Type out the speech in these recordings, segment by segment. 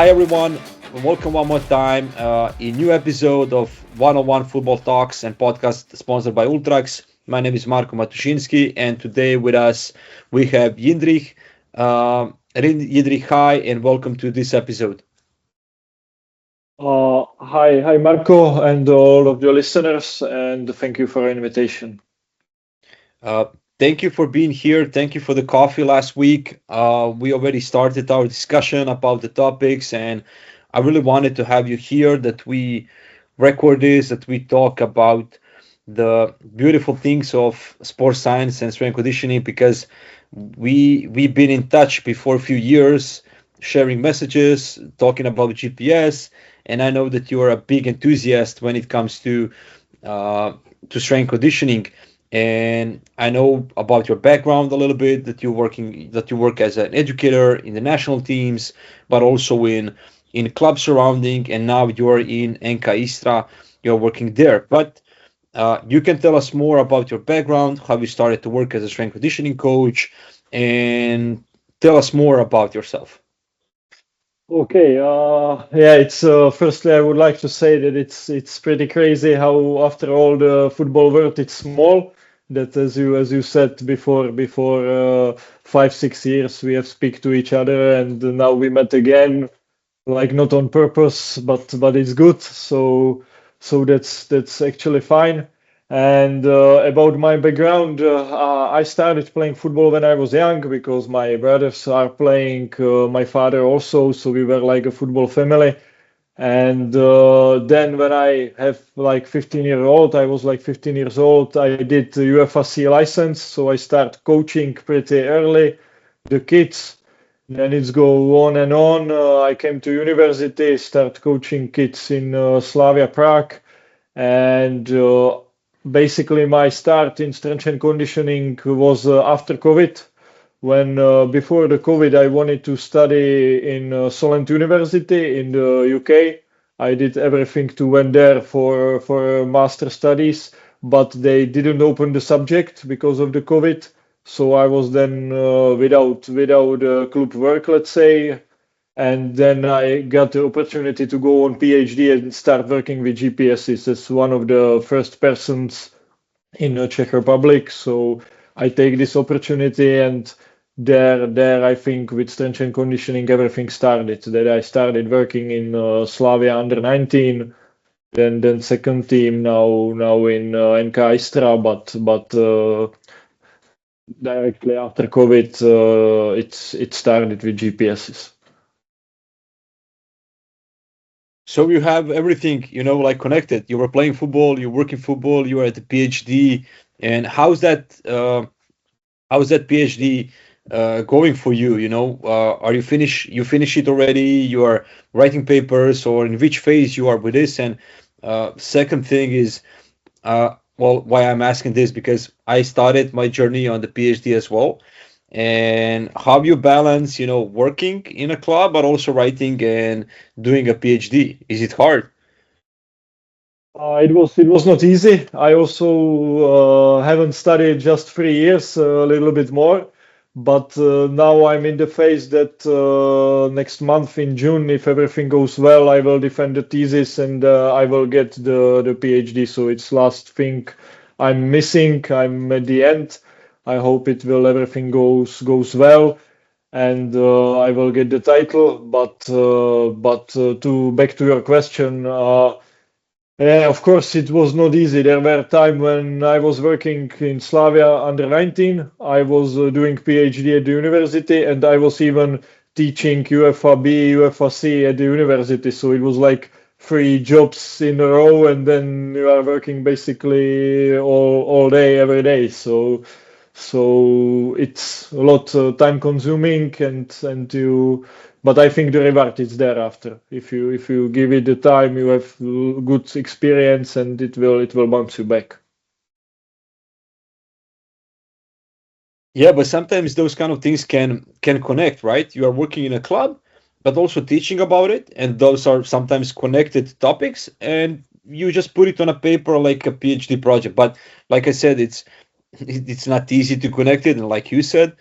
Hi everyone, welcome one more time. A new episode of One-on-One Football Talks and podcast sponsored by Ultrax. My name is Marko Matuszynski, and today with us we have Jindřich. Jindřich, hi, and welcome to this episode. Hi, Marco, and all of your listeners, and thank you for the invitation. Thank you for being here. Thank you for the coffee last week. We already started our discussion about the topics, and I really wanted to have you here that we record this, that we talk about the beautiful things of sports science and strength conditioning because we've been in touch before a few years, sharing messages, talking about GPS, and I know that you are a big enthusiast when it comes to strength conditioning. And I know about your background a little bit that you work as an educator in the national teams, but also in club surrounding, and now you're in NK Istra. You're working there, but you can tell us more about your background, how you started to work as a strength conditioning coach, and tell us more about yourself. Okay, it's firstly I would like to say that it's pretty crazy how after all the football world it's small. That as you said before 5-6 years we have speak to each other, and now we met again, like not on purpose, but it's good. So that's actually fine. And about my background, I started playing football when I was young because my brothers are playing, my father also, so we were like a football family. And then when I have like 15-year-old, I was like 15 years old, I did the UFAC license, so I start coaching pretty early the kids. Then it's go on and on. I came to university, start coaching kids in Slavia Prague, and basically my start in strength and conditioning was after COVID. When before the COVID, I wanted to study in Solent University in the UK. I did everything to went there for master studies, but they didn't open the subject because of the COVID. So I was then without club work, let's say, and then I got the opportunity to go on PhD and start working with GPSs as one of the first persons in the Czech Republic. So I take this opportunity, and there I think with strength and conditioning everything started. That I started working in Slavia under 19, then second team, now in NK Istra, but directly after COVID, it started with GPSs. So you have everything, like connected. You were playing football, you work in football, you are at the PhD, and how's that PhD going for you? Are you finish? You finish it already? You are writing papers, or in which phase you are with this? And second thing is, why I'm asking this because I started my journey on the PhD as well, and how you balance, working in a club but also writing and doing a PhD. Is it hard? It was not easy. I also haven't studied just 3 years, a little bit more, but now I'm in the phase that next month in June, if everything goes well, I will defend the thesis and I will get the PhD. So it's last thing I'm missing. I'm at the end. I hope it will everything goes well, and I will get the title. But to back to your question. Yeah, of course, it was not easy. There were times when I was working in Slavia under 19. I was doing PhD at the university, and I was even teaching UFA B, UFA C at the university. So it was like 3 jobs in a row, and then you are working basically all day, every day. So it's a lot time consuming, but I think the reward is there after. If you give it the time, you have good experience, and it will bounce you back. Yeah, but sometimes those kind of things can connect, right? You are working in a club, but also teaching about it, and those are sometimes connected topics, and you just put it on a paper like a PhD project. But like I said, it's not easy to connect it, and like you said,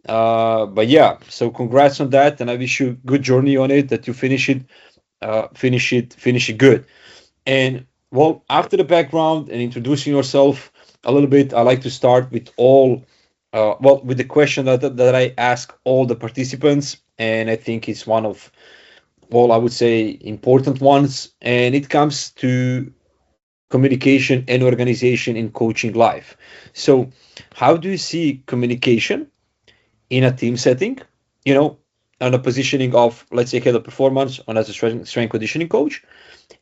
But yeah, so congrats on that, and I wish you good journey on it. That you finish it good. And well, after the background and introducing yourself a little bit, I like to start with with the question that I ask all the participants, and I think it's one of, well, I would say important ones, and it comes to communication and organization in coaching life. So, how do you see communication in a team setting? You know, on a positioning of, let's say, head of performance, on as a strength conditioning coach,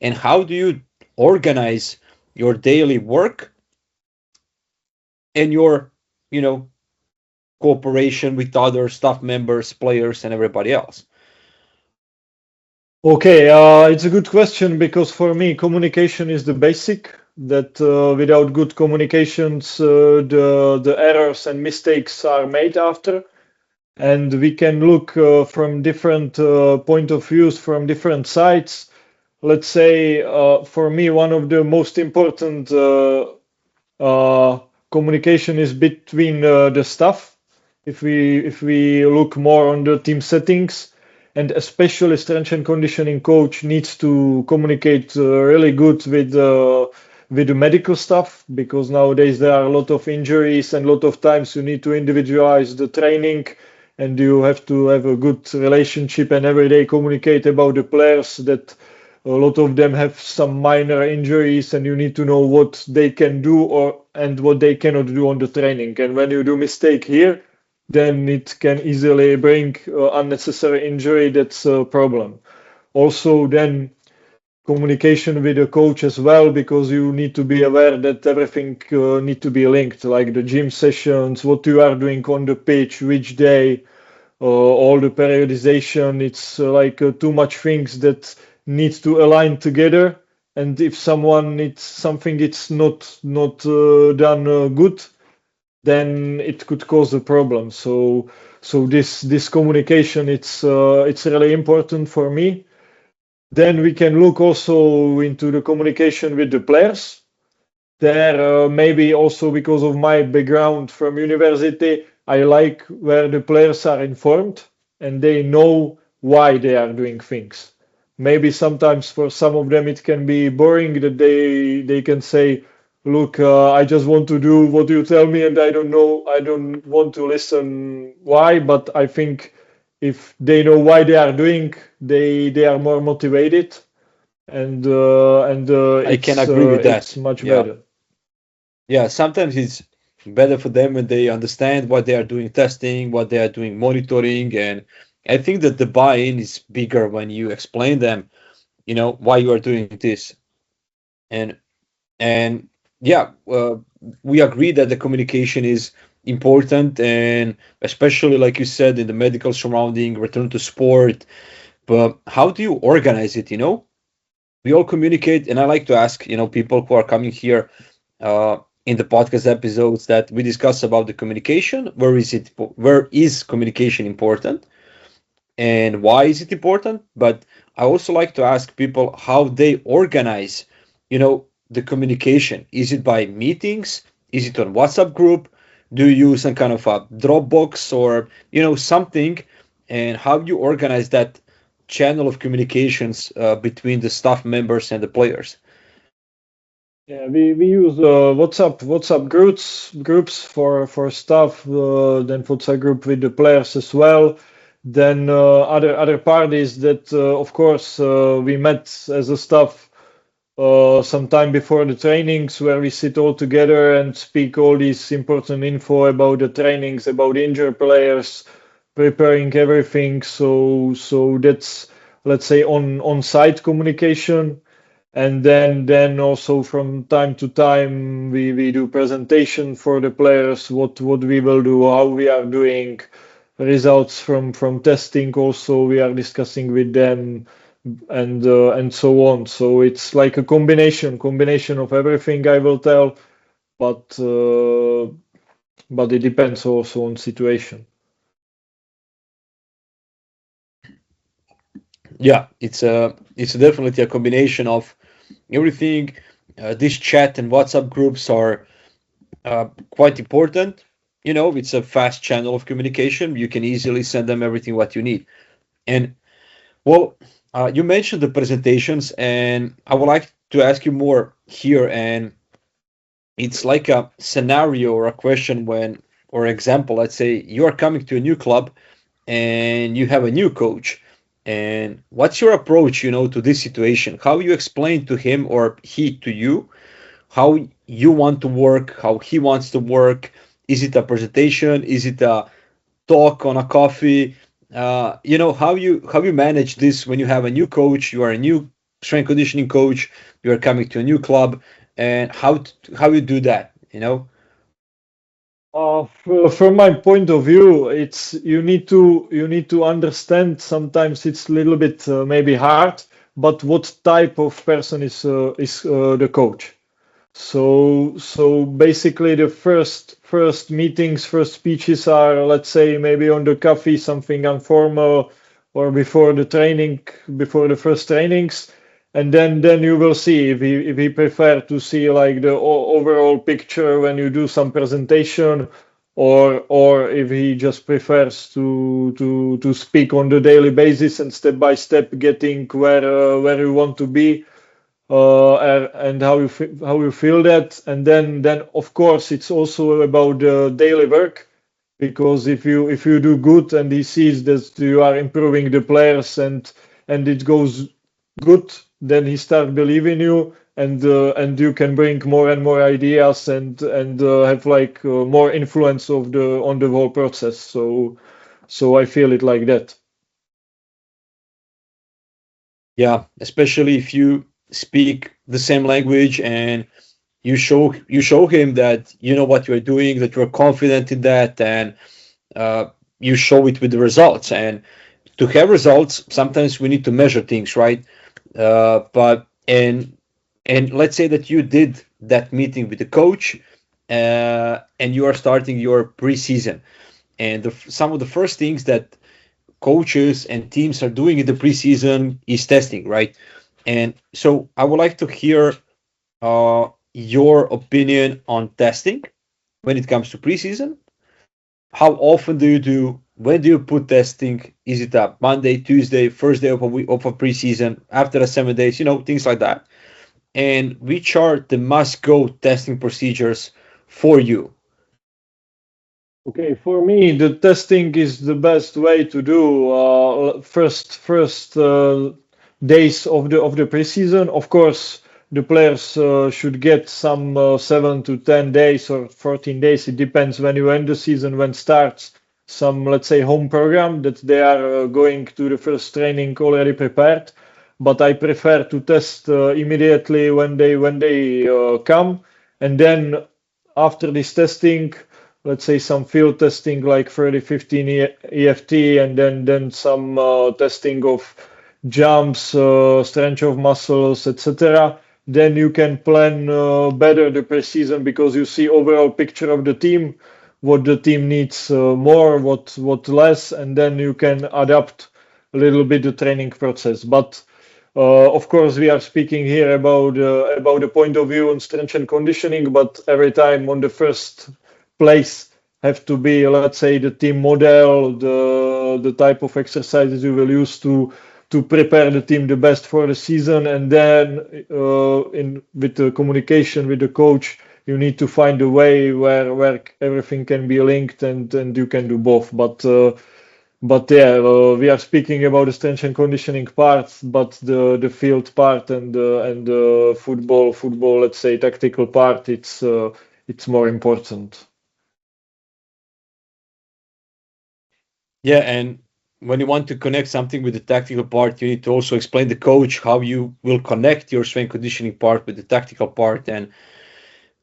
and how do you organize your daily work and your, you know, cooperation with other staff members, players, and everybody else? Okay, it's a good question because for me, communication is the basic. That without good communications, the errors and mistakes are made after. And we can look from different point of views from different sides. Let's say, for me, one of the most important uh, communication is between the staff. If we look more on the team settings, and especially strength and conditioning coach needs to communicate really good with the medical staff, because nowadays there are a lot of injuries and a lot of times you need to individualize the training, and you have to have a good relationship and every day communicate about the players that a lot of them have some minor injuries and you need to know what they can do or and what they cannot do on the training. And when you do mistake here, then it can easily bring unnecessary injury. That's a problem. Also, then communication with the coach as well, because you need to be aware that everything need to be linked, like the gym sessions, what you are doing on the pitch, which day, all the periodization. It's like too much things that need to align together. And if someone needs something, it's not done good, then it could cause a problem. So this communication, it's really important for me. Then we can look also into the communication with the players. There, maybe also because of my background from university, I like where the players are informed and they know why they are doing things. Maybe sometimes for some of them it can be boring that they can say, "Look, I just want to do what you tell me, and I don't know, I don't want to listen why." But I think if they know why they are doing, they are more motivated, and I can agree with it's that. much Yeah. better. Yeah, sometimes it's better for them when they understand what they are doing testing, what they are doing monitoring, and I think that the buy-in is bigger when you explain them, why you are doing this. And and yeah, we agree that the communication is important, and especially like you said in the medical surrounding, return to sport. But how do you organize it? We all communicate, and I like to ask, people who are coming here in the podcast episodes that we discuss about the communication. Where is communication important, and why is it important? But I also like to ask people how they organize, the communication. Is it by meetings? Is it on WhatsApp group? Do you use some kind of a Dropbox or something? And how you organize that channel of communications between the staff members and the players? Yeah, we use WhatsApp groups for staff, then WhatsApp group with the players as well. Then other parties that of course we met as a staff sometime before the trainings, where we sit all together and speak all this important info about the trainings, about injured players, preparing everything. So that's, let's say, on site communication. And then also from time to time we do presentation for the players, what we will do, how we are doing, results from testing also we are discussing with them, and so on. So it's like a combination of everything, I will tell, but it depends also on situation. Yeah, it's definitely a combination of everything. This chat and WhatsApp groups are quite important. it's a fast channel of communication. You can easily send them everything what you need. And well, you mentioned the presentations, and I would like to ask you more here. And it's like a scenario or a question when, or example, let's say you are coming to a new club and you have a new coach. And what's your approach, to this situation? How you explain to him or he to you how you want to work, how he wants to work? Is it a presentation? Is it a talk on a coffee? How you manage this when you have a new coach, you are a new strength conditioning coach, you are coming to a new club, and how you do that? From my point of view, it's you need to understand. Sometimes it's a little bit maybe hard, but what type of person is the coach? So basically, the first meetings, first speeches are, let's say, maybe on the coffee, something informal, or before the training, before the first trainings, and then you will see if he prefer to see like the overall picture when you do some presentation, or if he just prefers to speak on the daily basis and step by step getting where you want to be, and how you feel that. And then of course it's also about the daily work, because if you do good and he sees that you are improving the players, and it goes good, then he start believing you, and you can bring more and more ideas, and have like more influence on the whole process. So I feel it like that. Yeah, especially if you speak the same language and you show him that you know what you're doing, that you're confident in that, and uh, you show it with the results. And to have results, sometimes we need to measure things, right? But and let's say that you did that meeting with the coach, and you are starting your preseason, and some of the first things that coaches and teams are doing in the preseason is testing, right? And so I would like to hear your opinion on testing when it comes to preseason. How often do you do? When do you put testing? Is it a Monday, Tuesday, first day of a week of a preseason, after the 7 days, things like that? And which are the must-go testing procedures for you? Okay, for me, the testing is the best way to do first days of the preseason. Of course, the players should get some 7 to 10 days or 14 days. It depends when you end the season, when starts some, let's say, home program that they are going to the first training already prepared. But I prefer to test immediately when they come, and then after this testing, let's say some field testing like 30, 15 EFT, and then some testing of jumps, strength of muscles, etc. Then you can plan better the preseason, because you see overall picture of the team, what the team needs more, what less, and then you can adapt a little bit the training process. But of course, we are speaking here about the point of view on strength and conditioning, but every time on the first place have to be, let's say, the team model, the type of exercises you will use to prepare the team the best for the season, and then in with the communication with the coach, you need to find a way where everything can be linked, and you can do both. But yeah, we are speaking about the strength and conditioning part, but the field part and the football, let's say, tactical part, it's more important. Yeah, and when you want to connect something with the tactical part, you need to also explain the coach how you will connect your strength conditioning part with the tactical part. And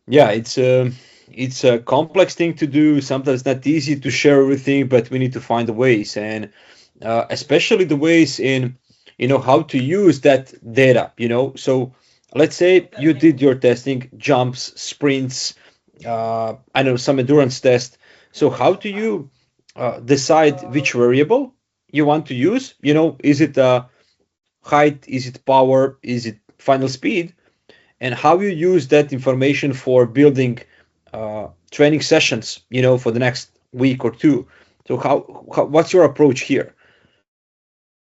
yeah, it's a complex thing to do. Sometimes not easy to share everything, but we need to find the ways, and especially the ways in how to use that data. So let's say you did your testing, jumps, sprints, I know some endurance test. So how do you decide which variable you want to use? Is it height? Is it power? Is it final speed? And how you use that information for building training sessions, for the next week or two. So what's your approach here?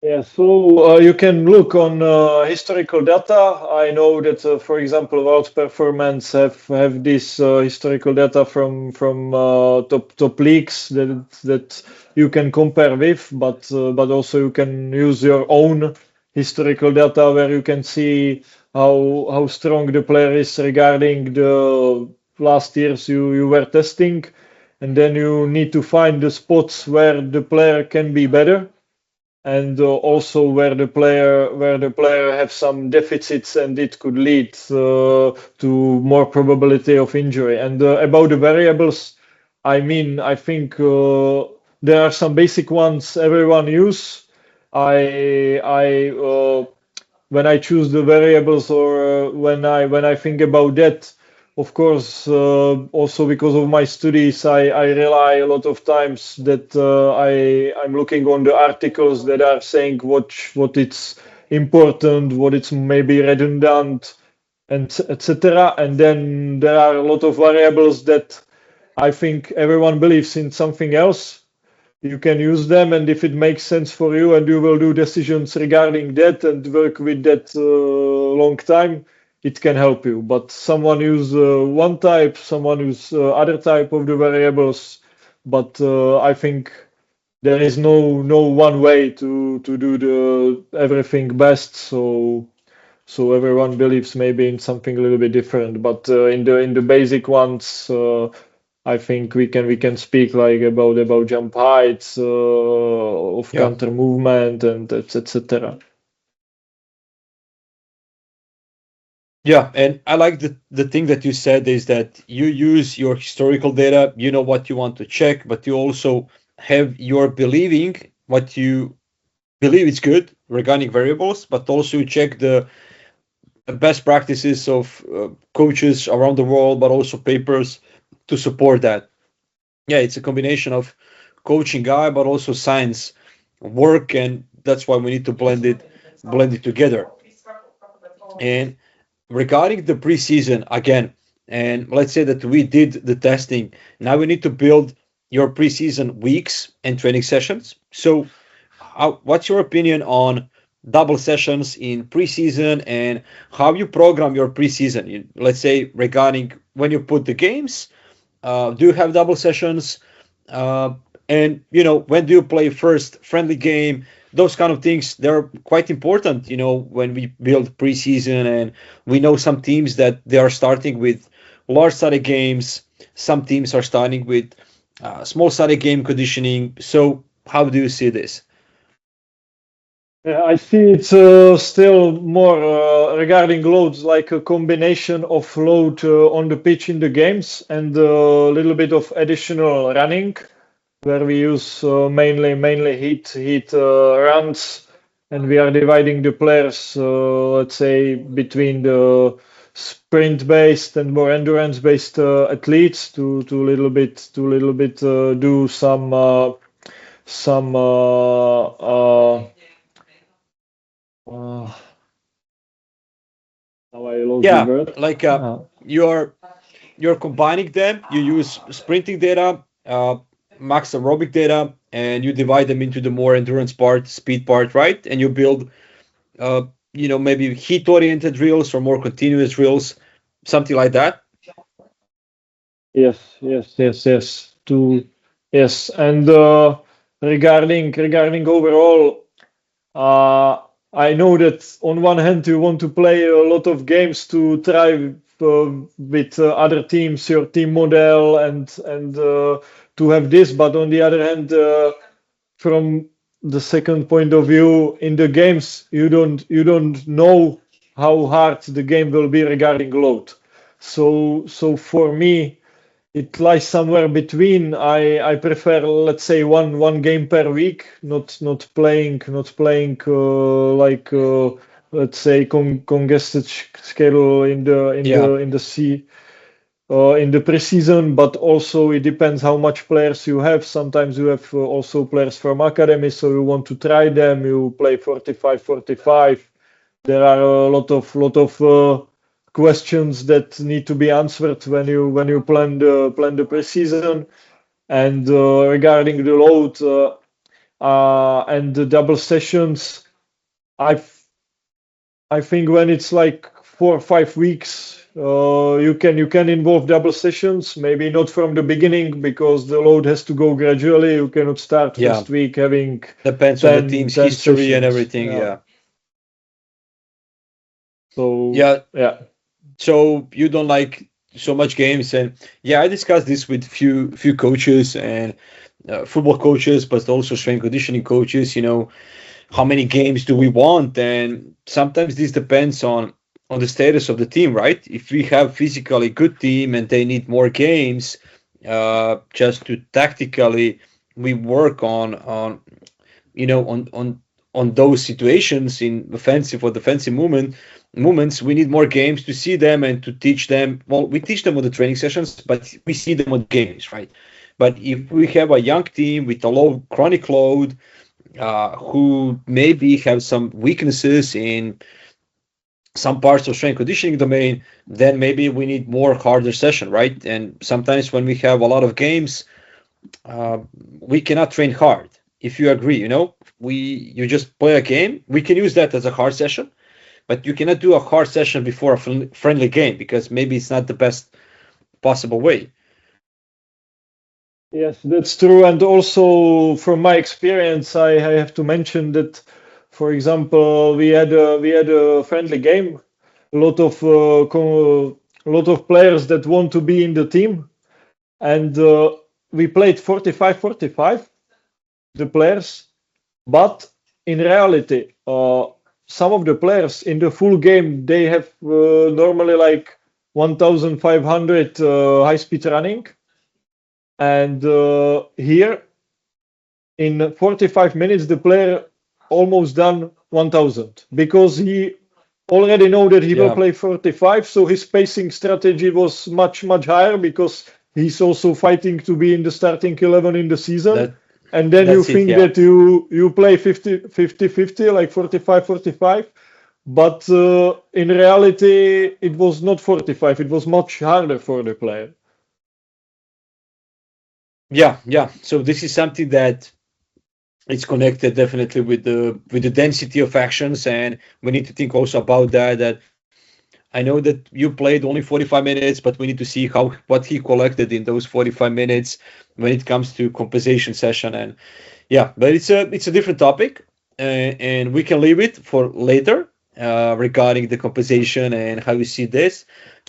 Yeah, so you can look on historical data. I know that, for example, World Performance have this historical data from top leagues that you can compare with, but also you can use your own historical data where you can see how strong the player is regarding the last years you were testing, and then you need to find the spots where the player can be better, and also where the player have some deficits and it could lead to more probability of injury. And about the variables, I think there are some basic ones everyone use. I when I choose the variables, or when I think about that, of course, also because of my studies, I rely a lot of times that I'm looking on the articles that are saying what it's important, what it's maybe redundant, and etc. And then there are a lot of variables that I think everyone believes in something else. You can use them, and if it makes sense for you and you will do decisions regarding that and work with that long time, it can help you. But someone use one type, someone use other type of the variables, but I think there is no one way to do the everything best. So everyone believes maybe in something a little bit different, but in the basic ones, I think we can speak like about jump heights, of Yeah. counter movement, and etc. Yeah, and I like the thing that you said is that you use your historical data, you know what you want to check, but you also have your believing what you believe is good regarding variables, but also you check the best practices of coaches around the world, but also papers to support that. Yeah, it's a combination of coaching guy, but also science work, and that's why we need to blend it together. And regarding the preseason again, and let's say that we did the testing, now we need to build your preseason weeks and training sessions. So what's your opinion on double sessions in preseason and how you program your preseason? Let's say regarding when you put the games, do you have double sessions? Uh, and when do you play first friendly game? Those kind of things, they're quite important. When we build preseason, and we know some teams that they are starting with large study games. Some teams are starting with small study game conditioning. So how do you see this? Yeah, I see it's still more regarding loads, like a combination of load on the pitch in the games and a little bit of additional running, where we use mainly heat runs, and we are dividing the players, let's say, between the sprint based and more endurance based athletes to little bit do some uh, now I lost the Yeah, word. like Uh, you're combining them. You use sprinting data, max aerobic data, and you divide them into the more endurance part, speed part, right? And you build, uh, maybe heat-oriented drills or more continuous drills, something like that. yes. Yes, and regarding overall, Uh, I know that on one hand you want to play a lot of games to try with other teams, your team model, and to have this, but on the other hand, from the second point of view, in the games you don't know how hard the game will be regarding load. So for me, it lies somewhere between. I prefer, let's say, one game per week, not playing like let's say congested schedule Yeah, in the sea in the preseason. But also it depends how much players you have. Sometimes you have also players from academy, so you want to try them. You play 45, 45. There are a lot of questions that need to be answered when you plan the preseason. And regarding the load and the double sessions, I I think when it's like 4 or 5 weeks, you can involve double sessions. Maybe not from the beginning because the load has to go gradually. You cannot start Yeah, first week having depends on the 10 team's 10 history and sessions. everything. Yeah. Yeah, So yeah. yeah. So you don't like so much games, and yeah, I discussed this with few coaches and football coaches, but also strength conditioning coaches. How many games do we want? And sometimes this depends on the status of the team, right? If we have physically good team and they need more games, just to tactically we work on those situations in offensive or defensive moments. We need more games to see them and to teach them. Well, we teach them on the training sessions, but we see them on games, right? But if we have a young team with a low chronic load, who maybe have some weaknesses in some parts of strength conditioning domain, then maybe we need more harder session, right? And sometimes when we have a lot of games, uh, we cannot train hard. If you agree, you just play a game. We can use that as a hard session, but you cannot do a hard session before a friendly game because maybe it's not the best possible way. Yes, that's true. And also from my experience, I have to mention that, for example, we had a friendly game. A lot of players that want to be in the team, and we played 45-45, the players. But in reality, some of the players in the full game they have normally like 1,500 high speed running, and here in 45 minutes the player almost done 1,000 because he already know that he will Yeah, play 45, so his pacing strategy was much higher because he's also fighting to be in the starting 11 in the season. that And then you that's it. think Yeah, that you play 50-50, like 45-45, but in reality it was not 45, it was much harder for the player. yeah, yeah. So this is something that it's connected definitely with the density of actions, and we need to think also about that. I know that you played only 45 minutes, but we need to see how what he collected in those 45 minutes when it comes to compensation session. And yeah, but it's a different topic, and we can leave it for later, regarding the compensation and how you see this.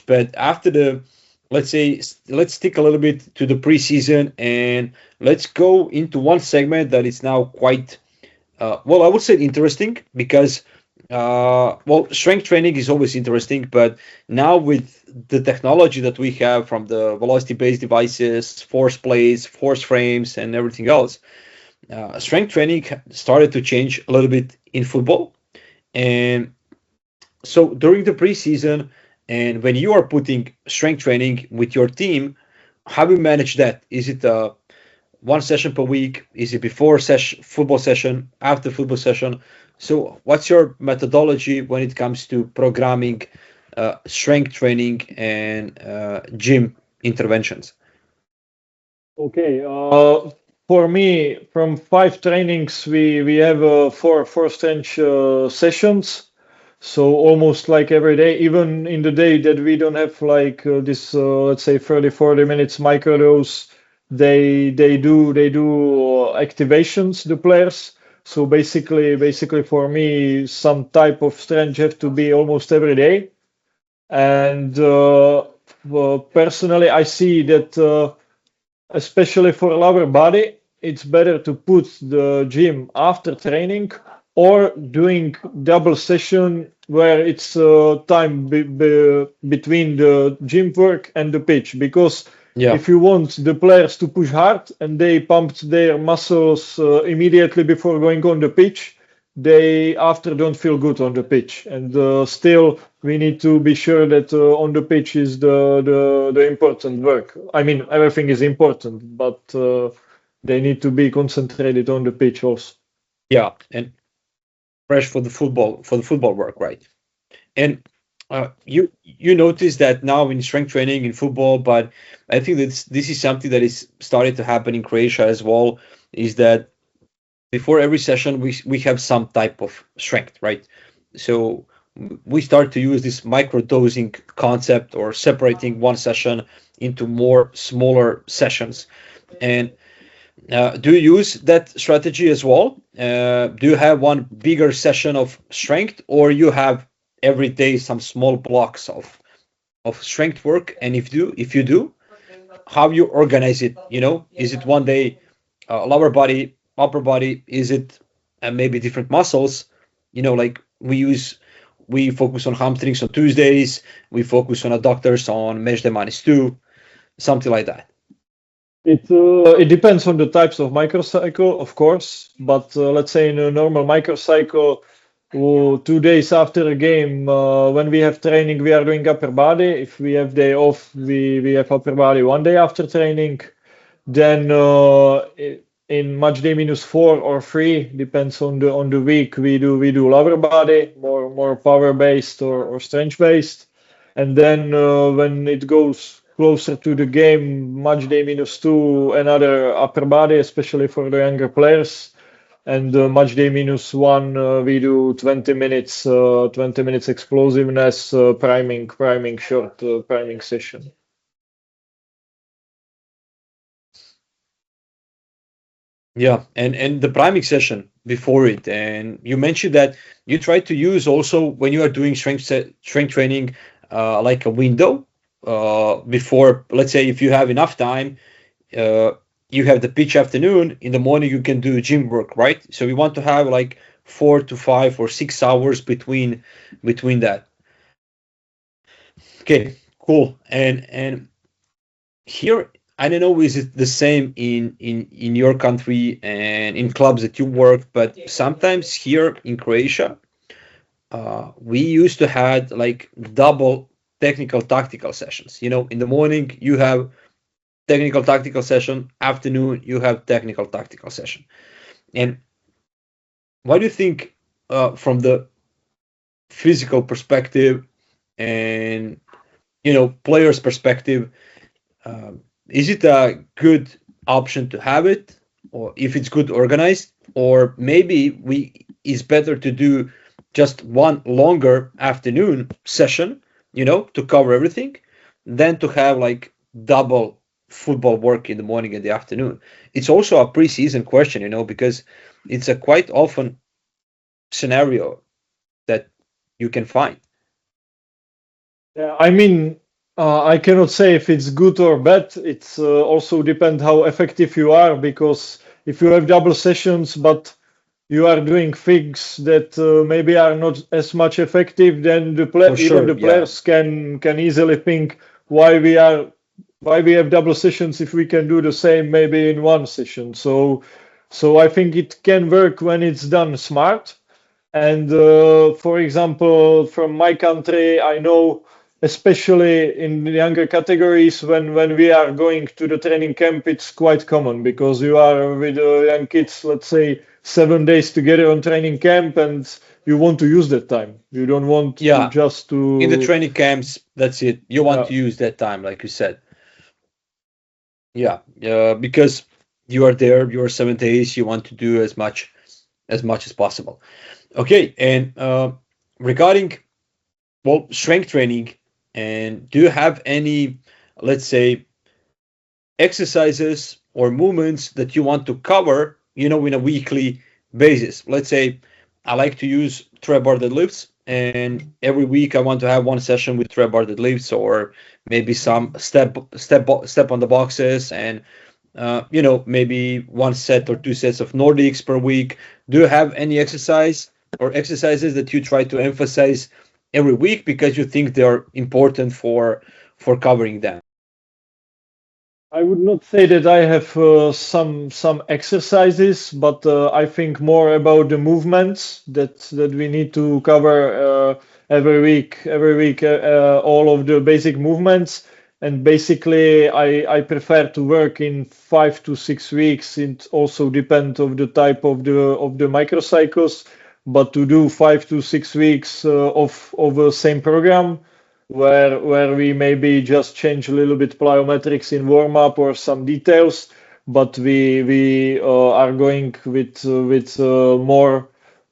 But after the, let's say, let's stick a little bit to the preseason, and let's go into one segment that is now quite, well, I would say interesting because, well, strength training is always interesting, but now with the technology that we have from the velocity-based devices, force plates, force frames, and everything else, strength training started to change a little bit in football. And so during the preseason, and when you are putting strength training with your team, how do you manage that? Is it one session per week? Is it before football session, after football session? So, what's your methodology when it comes to programming strength training and gym interventions? Okay, for me, from 5 trainings, we have four strength sessions. So almost like every day, even in the day that we don't have like this, let's say 30-40 minutes microdose, they do activations, the players. So basically for me, some type of strength have to be almost every day. And well, personally, I see that. Especially for lower body, it's better to put the gym after training or doing double session where it's time between the gym work and the pitch. Because Yeah, if you want the players to push hard and they pumped their muscles immediately before going on the pitch, they after don't feel good on the pitch. And still, we need to be sure that on the pitch is the important work. I mean, everything is important, but they need to be concentrated on the pitch also. yeah, and fresh for the football work, right? And You notice that now in strength training in football, but I think that this is something that is starting to happen in Croatia as well. Is that before every session we have some type of strength, right? So we start to use this micro dosing concept or separating one session into more smaller sessions. And do you use that strategy as well? Do you have one bigger session of strength, or you have every day some small blocks of strength work? And if you do, how you organize it? Is it one day lower body, upper body? Is it maybe different muscles? Like we focus on hamstrings on Tuesdays. We focus on adductors on mesh minus two, something like that. It depends on the types of microcycle, of course, but let's say in a normal microcycle, 2 days after a game, when we have training, we are doing upper body. If we have day off, we have upper body 1 day after training. Then in match day -4 or 3, depends on the week, we do lower body, more power based or strength based, and then when it goes closer to the game, match day -2, another upper body, especially for the younger players, and match day -1, we do 20 minutes, 20 minutes explosiveness, priming short priming session. Yeah, and the priming session before it, and you mentioned that you try to use also when you are doing strength training, like a window before. Let's say if you have enough time, uh, you have the pitch afternoon. In the morning, you can do gym work, right? So we want to have like 4 to 5 or 6 hours between that. Okay, cool. And here, I don't know, is it the same in your country and in clubs that you work, but sometimes here in Croatia, we used to had like double technical tactical sessions. In the morning you have technical tactical session, afternoon you have technical tactical session. And what do you think, from the physical perspective and players perspective, uh, is it a good option to have it, or if it's good organized, or maybe we is better to do just one longer afternoon session, to cover everything, than to have like double football work in the morning and the afternoon. It's also a preseason question, because it's a quite often scenario that you can find. Yeah, I mean, I cannot say if it's good or bad. It's also depend how effective you are, because if you have double sessions, but you are doing things that maybe are not as much effective, then For even sure, the yeah. players can easily think why we have double sessions if we can do the same maybe in one session. So I think it can work when it's done smart. And for example, from my country, I know, especially in the younger categories, when we are going to the training camp, it's quite common because you are with young kids, let's say 7 days together on training camp, and you want to use that time. You don't want to Yeah, just in the to, training camps, that's it. You want yeah. to use that time, like you said. Yeah, because you are there, you are 7 days, you want to do as much as possible. Okay, and regarding, well, strength training, and do you have any, let's say, exercises or movements that you want to cover, in a weekly basis? Let's say I like to use trap bar deadlifts, and every week I want to have one session with trap bar deadlifts, or maybe some step on the boxes, and maybe one set or two sets of Nordics per week. Do you have any exercise or exercises that you try to emphasize every week because you think they're important for covering them? I would not say that I have some exercises, but I think more about the movements that we need to cover every week. Every week, all of the basic movements, and basically, I prefer to work in 5 to 6 weeks. It also depends of the type of the microcycles, but to do 5 to 6 weeks of the same program, where we maybe just change a little bit plyometrics in warm up or some details, but we are going with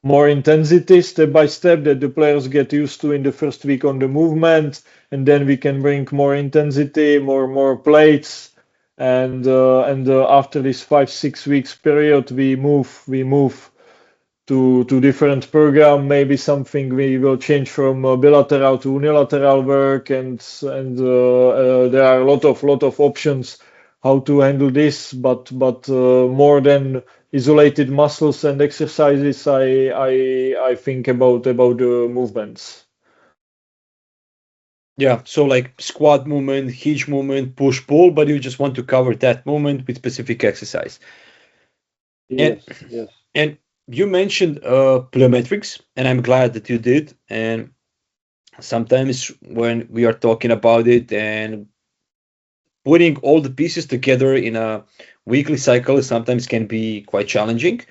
more intensity step by step, that the players get used to in the first week on the movement, and then we can bring more intensity, more plates, and after this 5 6 weeks period, we move to different program. Maybe something we will change from bilateral to unilateral work, and there are a lot of options how to handle this. But more than isolated muscles and exercises, I think about the movements. Yeah, so like squat movement, hinge movement, push pull, but you just want to cover that movement with specific exercise. And Yes. and you mentioned plyometrics, and I'm glad that you did. And sometimes when we are talking about it and putting all the pieces together in a weekly cycle sometimes can be quite challenging,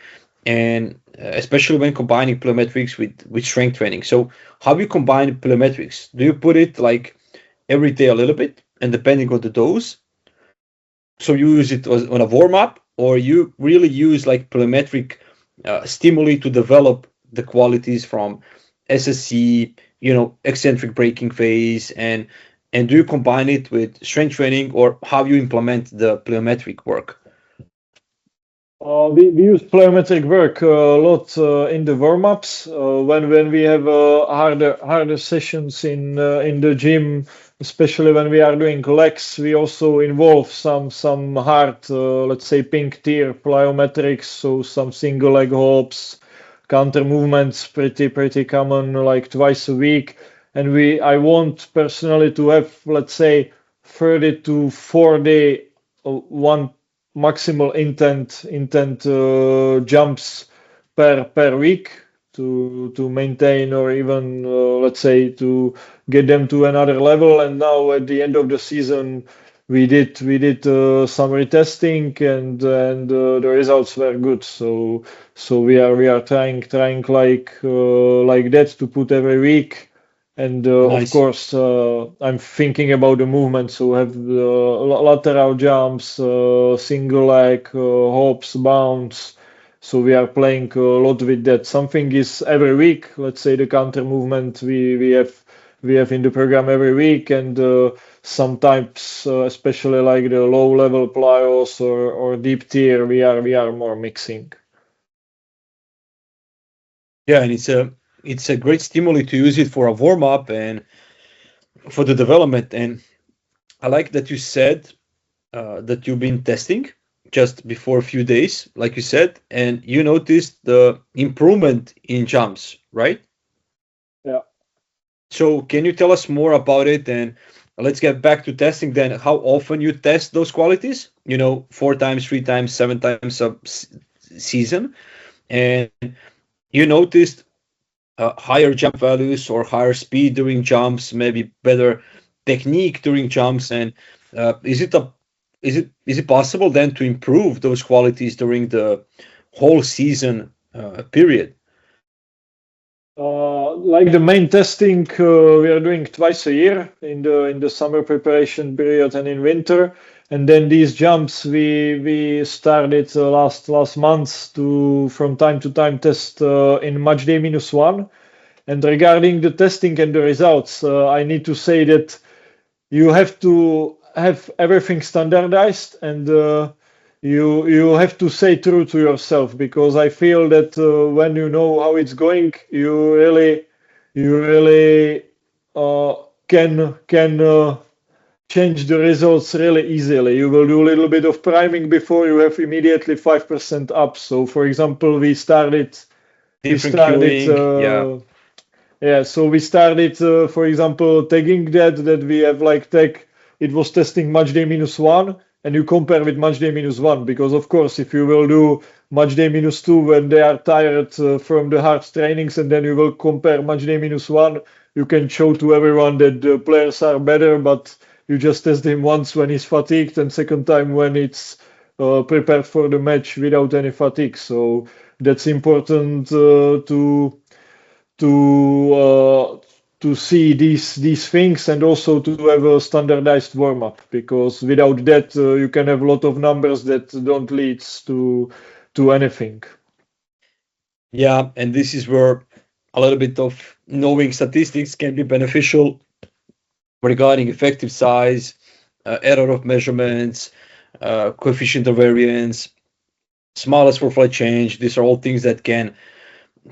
and especially when combining plyometrics with strength training. So how you combine plyometrics? Do you put it like every day a little bit, and depending on the dose, so you use it on a warm up, or you really use like plyometric stimuli to develop the qualities from SSC, eccentric braking phase, and do you combine it with strength training, or how you implement the plyometric work? We use plyometric work a lot in the warm-ups. When we have harder sessions in the gym, especially when we are doing legs, we also involve some hard, let's say, pink tier plyometrics, so some single leg hops, counter movements, pretty common, like twice a week. And I want personally to have, let's say, 30 to 40 one maximal intent jumps per week to maintain, or even let's say to get them to another level. And now at the end of the season, we did some retesting, and the results were good. So we are trying like that to put every week. And of Nice. course, I'm thinking about the movement. So have the lateral jumps, single leg, hops, bounce. So we are playing a lot with that. Something is every week. Let's say the counter movement we have in the program every week, and sometimes, especially like the low level plyos or deep tier, we are more mixing. Yeah, and it's a great stimuli to use it for a warm up and for the development. And I like that you said that you've been testing just before a few days, like you said, and you noticed the improvement in jumps, right? Yeah. So can you tell us more about it? And let's get back to testing then. How often you test those qualities? 4 times, 3 times, 7 times a season, and you noticed higher jump values or higher speed during jumps, maybe better technique during jumps, and is it possible then to improve those qualities during the whole season period? Like the main testing, we are doing twice a year in the summer preparation period and in winter. And then these jumps we started last month to from time to time test in match day -1. And regarding the testing and the results, I need to say that you have to have everything standardized, and you have to say true to yourself, because I feel that when you know how it's going, you really can change the results really easily. You will do a little bit of priming before you have immediately 5% up. So for example, we started Different cueing, yeah. yeah, so we started, for example, tagging that we have like tag. It was testing match day -1, and you compare with match day -1, because of course, if you will do match day -2 when they are tired from the hard trainings, and then you will compare match day -1, you can show to everyone that the players are better, but you just test him once when he's fatigued, and second time when it's prepared for the match without any fatigue. So that's important to to see these things, and also to have a standardized warm up, because without that you can have a lot of numbers that don't lead to anything. Yeah, and this is where a little bit of knowing statistics can be beneficial regarding effective size, error of measurements, coefficient of variance, smallest for flight change. These are all things that can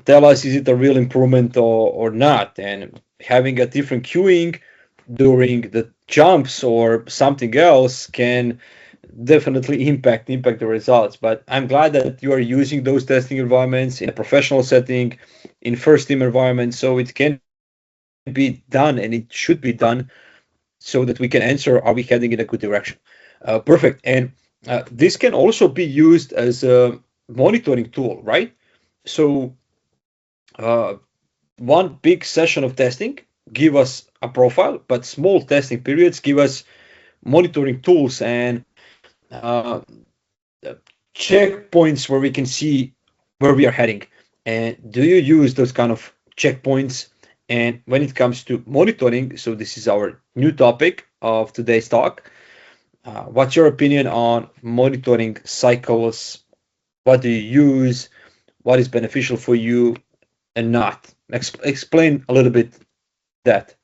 tell us is it a real improvement or not. And having a different queuing during the jumps or something else can definitely impact the results. But I'm glad that you are using those testing environments in a professional setting, in first team environment, so it can be done and it should be done so that we can answer, are we heading in a good direction? Perfect. And this can also be used as a monitoring tool, right? So uh, one big session of testing give us a profile, but small testing periods give us monitoring tools and checkpoints where we can see where we are heading. And do you use those kind of checkpoints? And when it comes to monitoring, so this is our new topic of today's talk. What's your opinion on monitoring cycles? What do you use? What is beneficial for you and not? Explain a little bit that.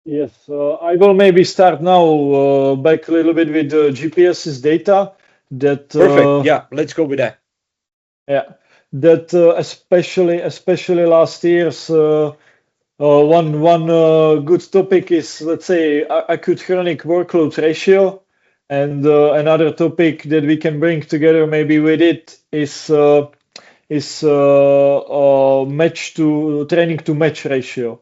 Yes, I will maybe start now back a little bit with GPS's data that Perfect. Yeah, let's go with that. yeah, that especially last year's one good topic is, let's say, acute chronic workload ratio, and another topic that we can bring together maybe with it is match to training to match ratio.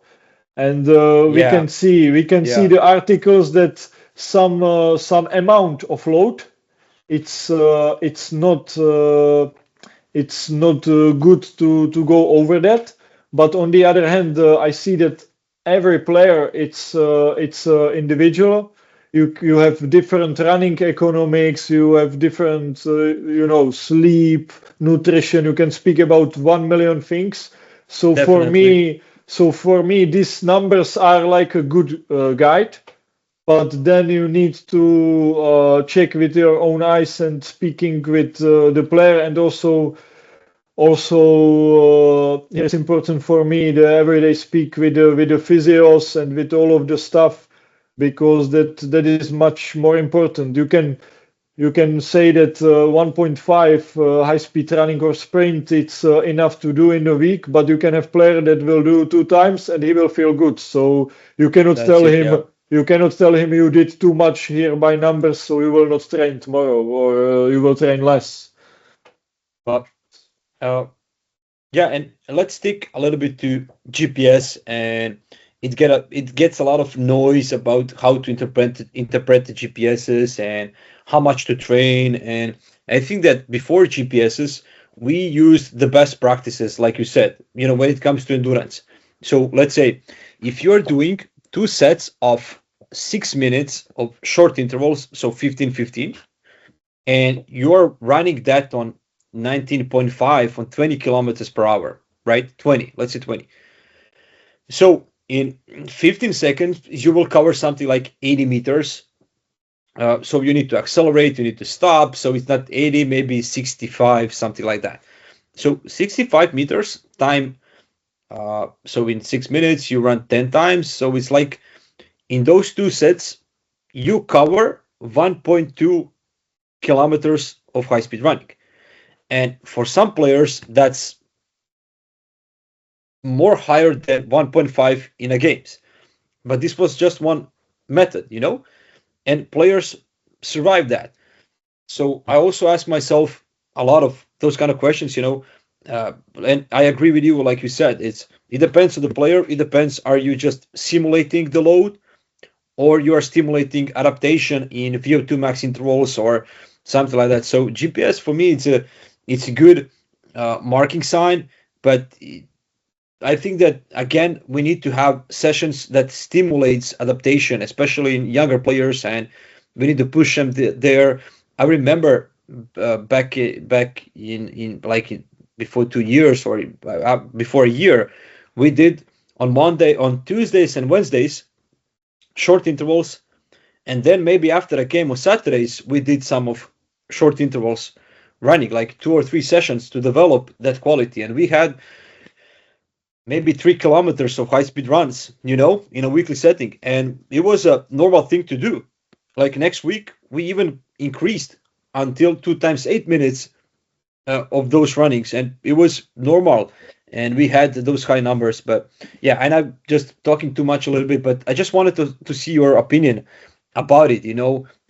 And Yeah, we can see yeah, the articles that some amount of load, it's it's not good to go over that. But on the other hand, I see that every player, it's individual. You have different running economics. You have different sleep, nutrition. You can speak about 1 million things. So for definitely. me, these numbers are like a good guide, but then you need to check with your own eyes and speaking with the player, and it's important for me the everyday speak with the physios and with all of the stuff, because that is much more important. You can say that 1.5 high speed running or sprint, it's enough to do in a week, but you can have player that will do 2 times and he will feel good. So you cannot That's tell it. Yeah. him you did too much here by numbers, so you will not train tomorrow, or you will train less. But uh, yeah, and let's stick a little bit to GPS, and it gets a lot of noise about how to interpret the GPSs and how much to train. And I think that before GPSs, we used the best practices, like you said, when it comes to endurance. So let's say if you're doing two sets of 6 minutes of short intervals, so 15, 15, and you're running that on 19.5 on 20 kilometers per hour, right? 20, let's say 20. So in 15 seconds, you will cover something like 80 meters. So you need to accelerate, you need to stop. So it's not 80, maybe 65, something like that. So 65 meters time. So in 6 minutes, you run 10 times. So it's like in those two sets, you cover 1.2 kilometers of high speed running. And for some players, that's more higher than 1.5 in a games. But this was just one method, and players survive that. So I also ask myself a lot of those kind of questions. And I agree with you, like you said, it depends on the player. It depends, are you just simulating the load, or you are stimulating adaptation in VO2 max intervals or something like that. So GPS for me, it's a good marking sign, but I think that again we need to have sessions that stimulates adaptation, especially in younger players, and we need to push them there. I remember back in before 2 years or before a year, we did on Tuesdays and Wednesdays, short intervals. And then maybe after a game on Saturdays, we did some of short intervals running, like 2 or 3 sessions to develop that quality. And we had maybe 3 kilometers of high speed runs, in a weekly setting. And it was a normal thing to do. Like next week, we even increased until 2 times 8 minutes of those runnings. And it was normal. And we had those high numbers. But yeah, and I'm just talking too much a little bit, but I just wanted to see your opinion about it,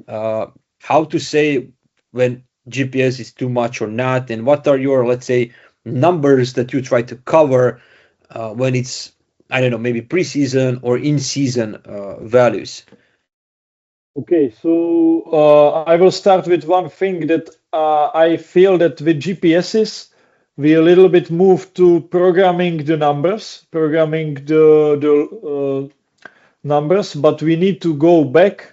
how to say when GPS is too much or not, and what are your, let's say, numbers that you try to cover when it's, I don't know, maybe preseason or in-season values. Okay, so I will start with one thing that I feel that with GPSs, we a little bit move to programming the numbers, numbers, but we need to go back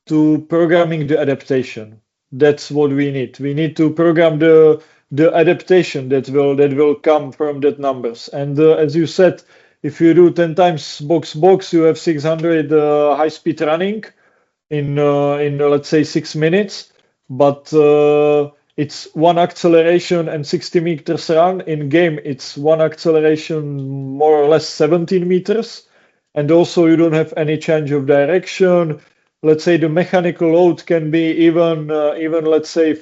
to programming the adaptation. That's what we need. We need to program the adaptation that will come from that numbers. And as you said, if you do 10 times box, you have 600 high speed running in let's say 6 minutes, but it's one acceleration and 60 meters run. In game, it's one acceleration, more or less 17 meters. And also you don't have any change of direction. Let's say the mechanical load can be even let's say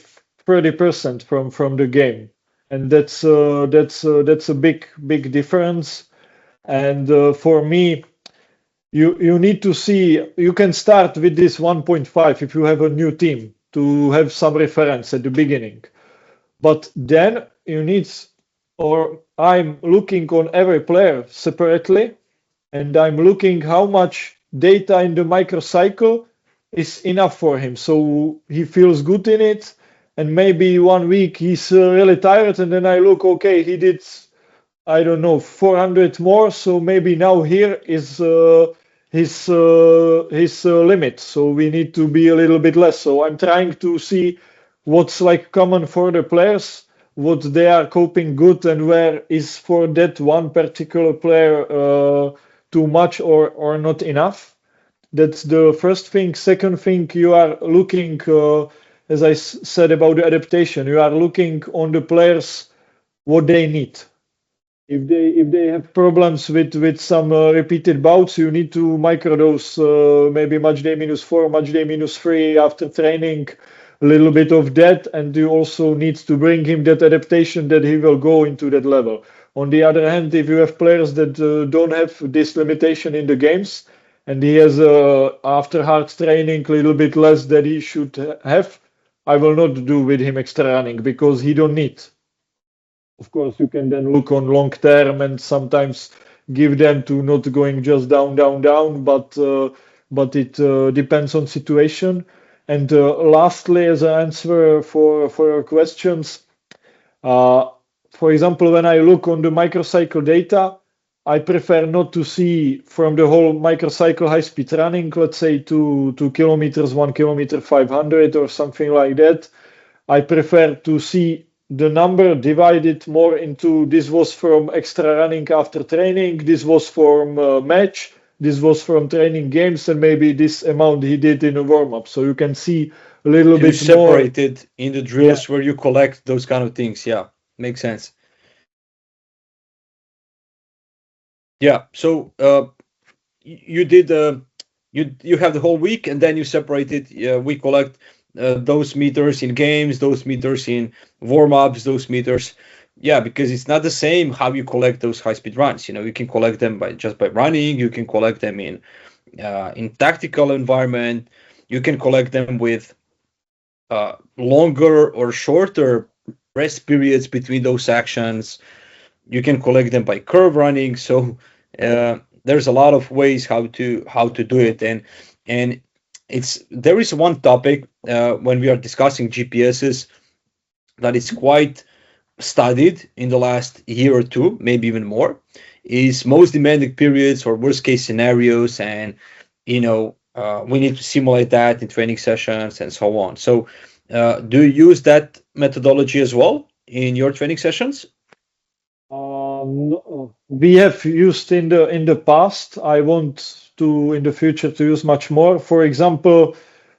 30% from the game. And that's a big difference. And for me, you need to see, you can start with this 1.5 if you have a new team to have some reference at the beginning. But then you need, or I'm looking on every player separately, and I'm looking how much data in the microcycle is enough for him. So he feels good in it, and maybe 1 week he's really tired, and then I look, okay, he did, I don't know, 400 more, so maybe now here is his limit. So we need to be a little bit less. So I'm trying to see what's like common for the players, what they are coping good, and where is for that one particular player too much or not enough. That's the first thing. Second thing, you are looking, as I said about the adaptation, you are looking on the players what they need. If they have problems with some repeated bouts, you need to microdose maybe match day -4, match day -3 after training, a little bit of that, and you also need to bring him that adaptation that he will go into that level. On the other hand, if you have players that don't have this limitation in the games, and he has after hard training a little bit less that he should have, I will not do with him extra running because he don't need. Of course, you can then look on long term and sometimes give them to not going just down, but it depends on situation. And lastly, as an answer for your questions, for example, when I look on the microcycle data, I prefer not to see from the whole microcycle high-speed running, let's say 2 kilometers, 1 kilometer, 500 or something like that. I prefer to see the number divided more into this was from extra running after training, this was from match, this was from training games, and maybe this amount he did in a warm-up. So you can see a little bit more. Separated in the drills where you collect those kind of things. Yeah, makes sense. Yeah, so you did you have the whole week, and then you separated. We collect those meters in games, those meters in warm-ups, those meters. Yeah, because it's not the same how you collect those high-speed runs. You can collect them by running. You can collect them in tactical environment. You can collect them with longer or shorter rest periods between those actions. You can collect them by curve running. So there's a lot of ways how to do it, and there is one topic when we are discussing GPSs that is quite studied in the last year or two, maybe even more, is most demanding periods or worst case scenarios, and we need to simulate that in training sessions and so on. So do you use that methodology as well in your training sessions? We have used in the past. I want to in the future to use much more. For example,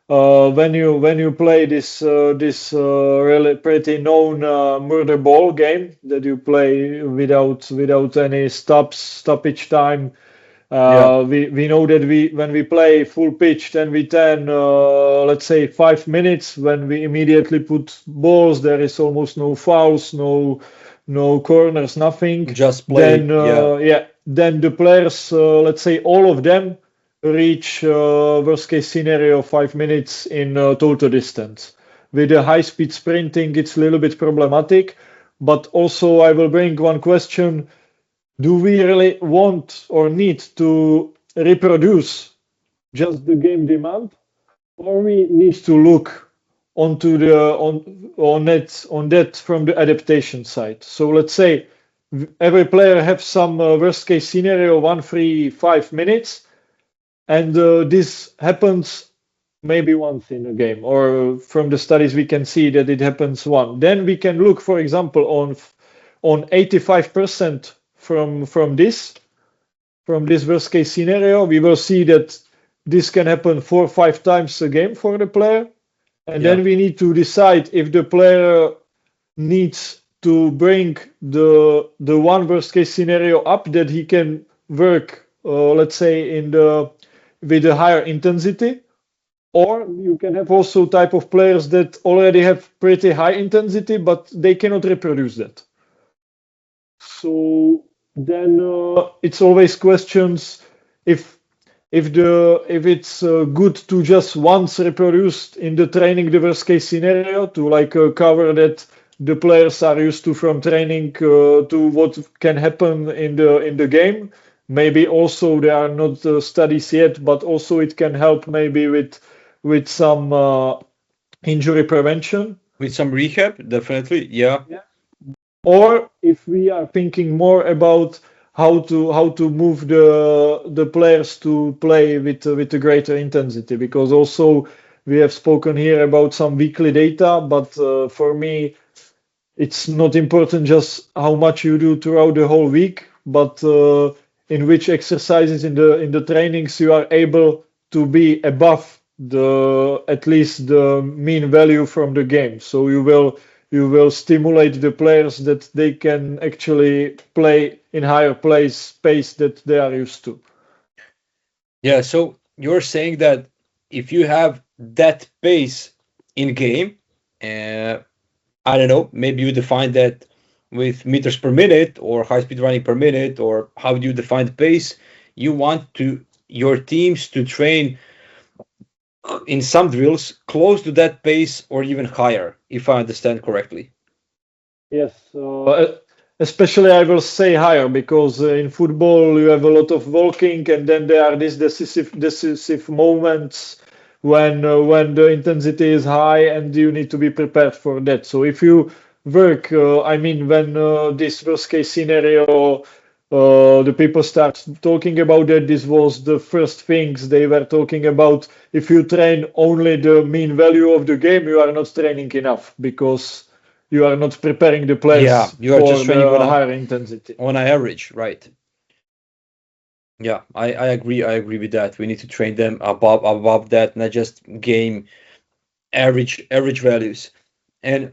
when you play this really pretty known murder ball game that you play without any stoppage time. Yeah. We know that when we play full pitch, then we turn let's say 5 minutes. When we immediately put balls, there is almost no fouls, no corners, nothing. Just play. Then Yeah. then the players, let's say all of them, reach worst case scenario 5 minutes in total distance. With the high speed sprinting, it's a little bit problematic. But also, I will bring one question: do we really want or need to reproduce just the game demand, or we need to look onto the on that from the adaptation side? So let's say every player have some worst case scenario 1, 3, 5 minutes, and this happens maybe once in a game, or from the studies we can see that it happens one. Then we can look, for example, on 85% from this worst case scenario. We will see that this can happen 4 or 5 times a game for the player, and Yeah. then we need to decide if the player needs to bring the one worst case scenario up, that he can work, let's say, with a higher intensity, or you can have also type of players that already have pretty high intensity, but they cannot reproduce that. So then it's always questions if it's good to just once reproduce in the training the worst case scenario to like cover that the players are used to from training to what can happen in the game. Maybe also there are not studies yet, but also it can help maybe with some injury prevention. With some rehab, definitely. Yeah. Or if we are thinking more about how to move the players to play with a greater intensity, because also we have spoken here about some weekly data, but for me it's not important just how much you do throughout the whole week, but in which exercises in the trainings you are able to be above the at least the mean value from the game. So you will stimulate the players that they can actually play in higher pace that they are used to. Yeah. So you're saying that if you have that pace in game, uh, I don't know, maybe you define that with meters per minute or high speed running per minute, or how do you define the pace? You want to your teams to train in some drills close to that pace or even higher, if I understand correctly. Yes, especially I will say higher, because in football you have a lot of walking, and then there are these decisive moments when the intensity is high, and you need to be prepared for that. So if you work, I mean, when this worst case scenario, the people start talking about that, this was the first things they were talking about. If you train only the mean value of the game, you are not training enough, because you are not preparing the Yeah, players you are for just training the higher intensity. on an average, right? Yeah, I agree. I agree with that. We need to train them above that, not just game average values. And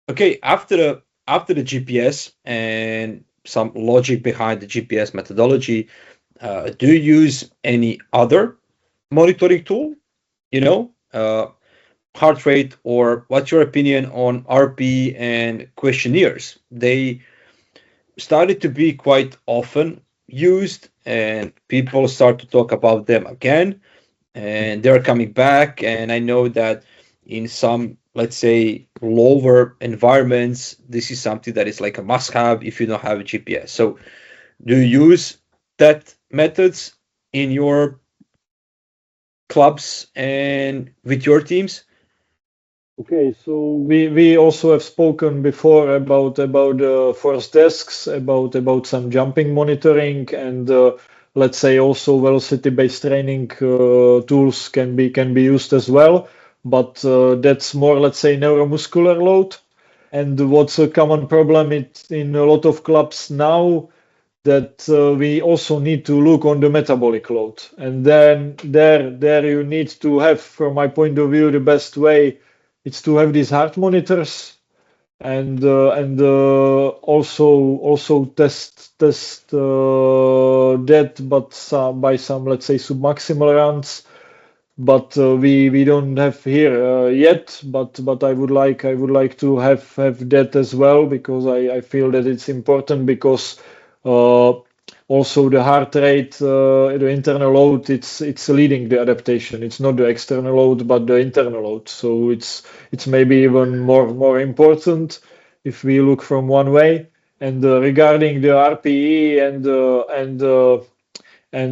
okay, after the GPS and some logic behind the GPS methodology, do you use any other monitoring tool? You know, heart rate, or what's your opinion on RP and questionnaires? They started to be quite often used, and people start to talk about them again, and they're coming back. And I know that in some, let's say, lower environments, this is something that is like a must have if you don't have a GPS. So do you use that methods in your clubs and with your teams? Okay, so we also have spoken before about force desks, about some jumping monitoring, and let's say also velocity-based training tools can be used as well. But that's more, let's say, neuromuscular load. And what's a common problem in a lot of clubs now, that we also need to look on the metabolic load. And then there you need to have, from my point of view, the best way it's to have these heart monitors, and also test that, but by some, let's say, submaximal runs. But we don't have here yet. But I would like to have that as well, because I feel that it's important, because uh, also the heart rate, the internal load, it's leading the adaptation. It's not the external load, but the internal load. So it's maybe even more important if we look from one way. And regarding the RPE and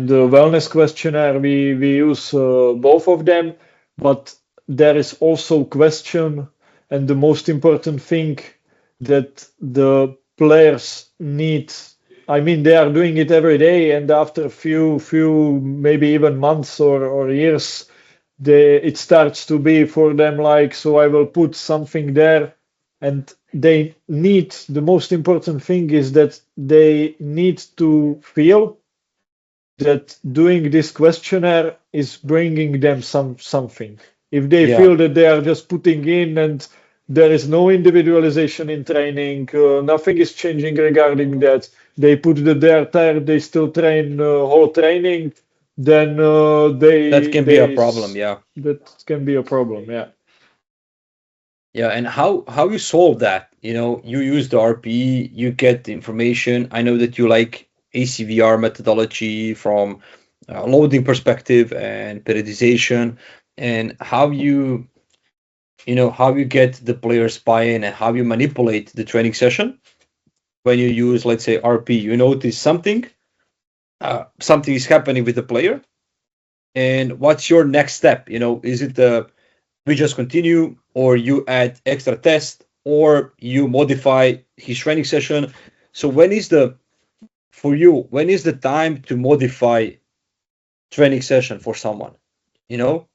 the wellness questionnaire, we use both of them, but there is also question, and the most important thing, that the players need. I mean, they are doing it every day, and after a few maybe even months or years, it starts to be for them like, so I will put something there, and they need. The most important thing is that they need to feel that doing this questionnaire is bringing them something. If they Yeah, feel that they are just putting in and there is no individualization in training, nothing is changing regarding that, they put that they are tired, they still train whole training, then that can be a problem. Yeah. that can be a problem. Yeah. Yeah, and how you solve that? You use the RPE, you get the information. I know that you like ACVR methodology from loading perspective and periodization, and how you get the players buy-in and how you manipulate the training session when you use, let's say, RP. You notice something is happening with the player, and what's your next step? Is it we just continue, or you add extra test, or you modify his training session? So when is the time to modify training session for someone? You know?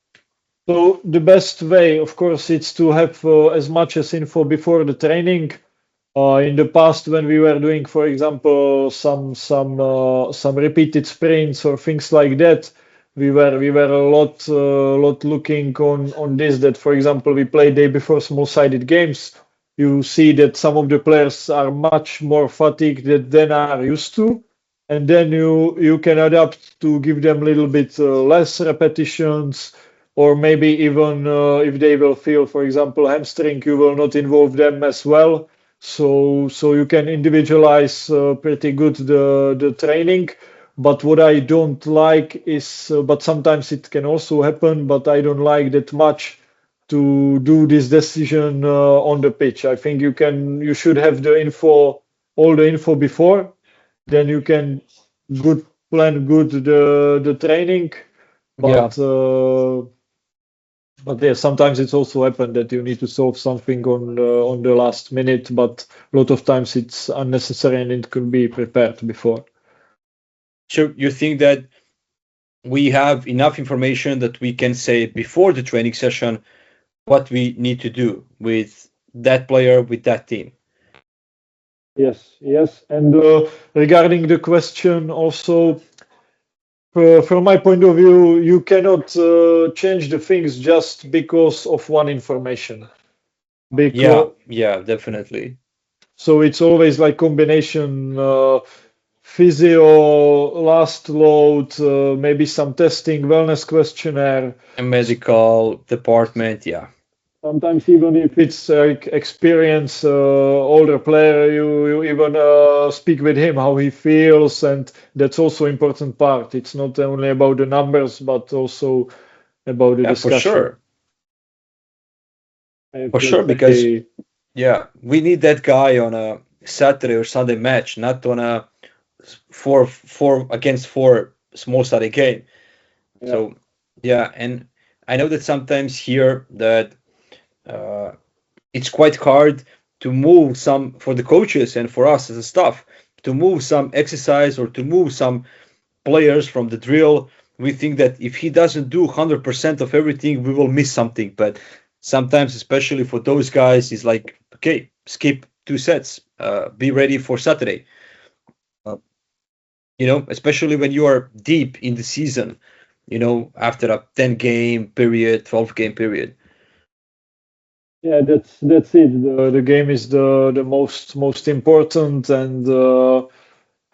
So the best way, of course, it's to have as much as info before the training. In the past, when we were doing, for example, some repeated sprints or things like that, we were a lot looking on this. That, for example, we play day before small-sided games. You see that some of the players are much more fatigued than are used to, and then you can adapt to give them a little bit less repetitions, or maybe even if they will feel, for example, hamstring, you will not involve them as well. So you can individualize pretty good the training. But what I don't like is, but sometimes it can also happen, but I don't like that much to do this decision on the pitch. I think you should have all the info before, then you can good plan good the training. Yeah. But yeah, sometimes it's also happened that you need to solve something on the last minute, but a lot of times it's unnecessary and it could be prepared before. So you think that we have enough information that we can say before the training session what we need to do with that player, with that team? Yes, yes. And regarding the question also, from my point of view, you cannot change the things just because of one information. Yeah, Because yeah, definitely. so it's always like combination, physio, last load, maybe some testing, wellness questionnaire. A medical department, yeah. Sometimes even if it's like experience, older player, you even speak with him how he feels, and that's also important part. It's not only about the numbers, but also about the Yeah, for discussion. sure. And For sure, let's because say, yeah, we need that guy on a Saturday or Sunday match, not on a four against four small study game. yeah, So yeah, and I know that sometimes here that uh, it's quite hard to move some for the coaches and for us as a staff to move some exercise or to move some players from the drill. We think that if he doesn't do 100% of everything, we will miss something. But sometimes, especially for those guys, it's like, okay, skip 2 sets, be ready for Saturday. Uh, especially when you are deep in the season, after a 10 game period, 12 game period. Yeah, that's it. The game is the most important, and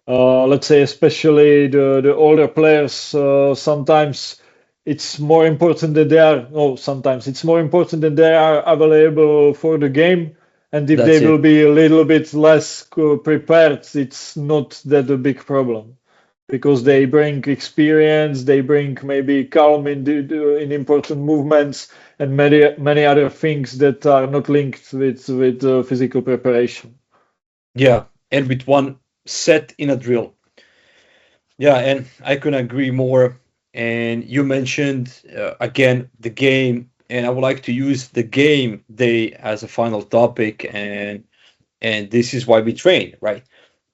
let's say especially the older players. Sometimes it's more important that they are. No, sometimes it's more important that they are available for the game, and if they That's will it. be a little bit less prepared, it's not that a big problem because they bring experience, they bring maybe calm in important movements and many other things that are not linked with physical preparation. Yeah, and with one set in a drill. Yeah, and I couldn't agree more. And you mentioned again the game, and I would like to use the game day as a final topic, and this is why we train, right?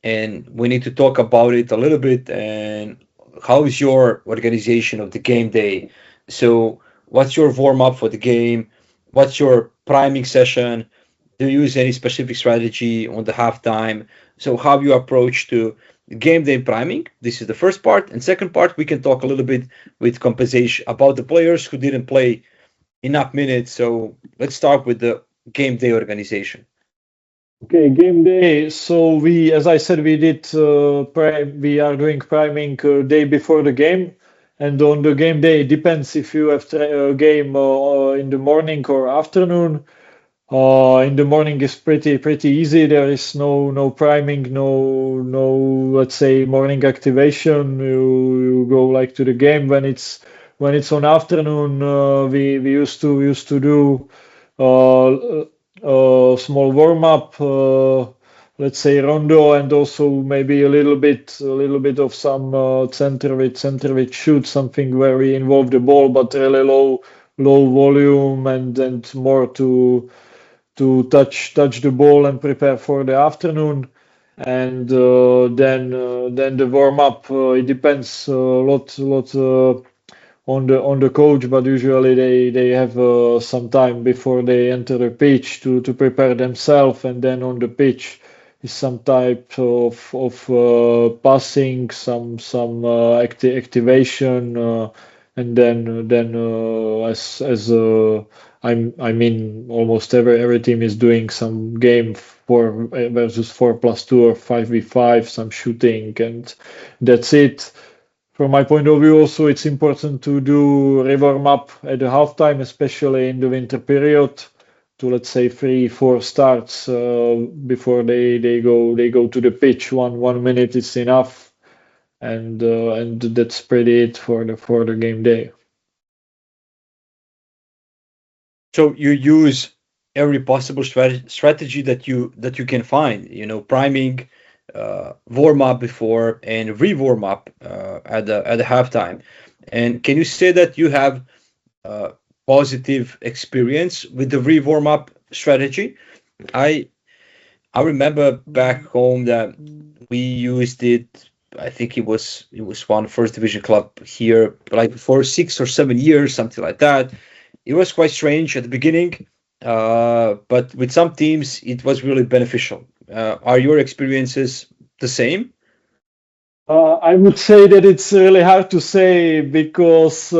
And we need to talk about it a little bit. And how is your organization of the game day? So, what's your warm up for the game? What's your priming session? Do you use any specific strategy on the halftime? So, how you approach to game day priming? This is the first part, and second part we can talk a little bit with compensation about the players who didn't play enough minutes. So, let's start with the game day organization. Okay, game day. So as I said, we did we are doing priming day before the game, and on the game day, it depends if you have a game in the morning or afternoon. In the morning is pretty easy. There is no priming, no let's say morning activation. You go like to the game when it's on afternoon. We used to do small warm up, let's say rondo, and also maybe a little bit of some center with shoot, something where we involve the ball but really low volume and more to touch the ball and prepare for the afternoon. And then the warm up. It depends a lot on the coach, but usually they have some time before they enter the pitch to prepare themselves, and then on the pitch is some type of passing, some activation, and then I mean almost every team is doing some game 4 versus 4+2 or 5v5, some shooting, and that's it. From my point of view, also it's important to do warm up at the halftime, especially in the winter period, to let's say 3-4 starts before they go to the pitch. One minute is enough, and that's pretty it for the game day. So you use every possible strategy that you can find. Priming, warm up before, and re-warm up at the halftime. And can you say that you have uh, positive experience with the re-warm up strategy? I I remember back home that we used it. I think it was one first division club here, like for 6 or 7 years, something like that. It was quite strange at the beginning, but with some teams, it was really beneficial. Are your experiences the same? I would say that it's really hard to say because,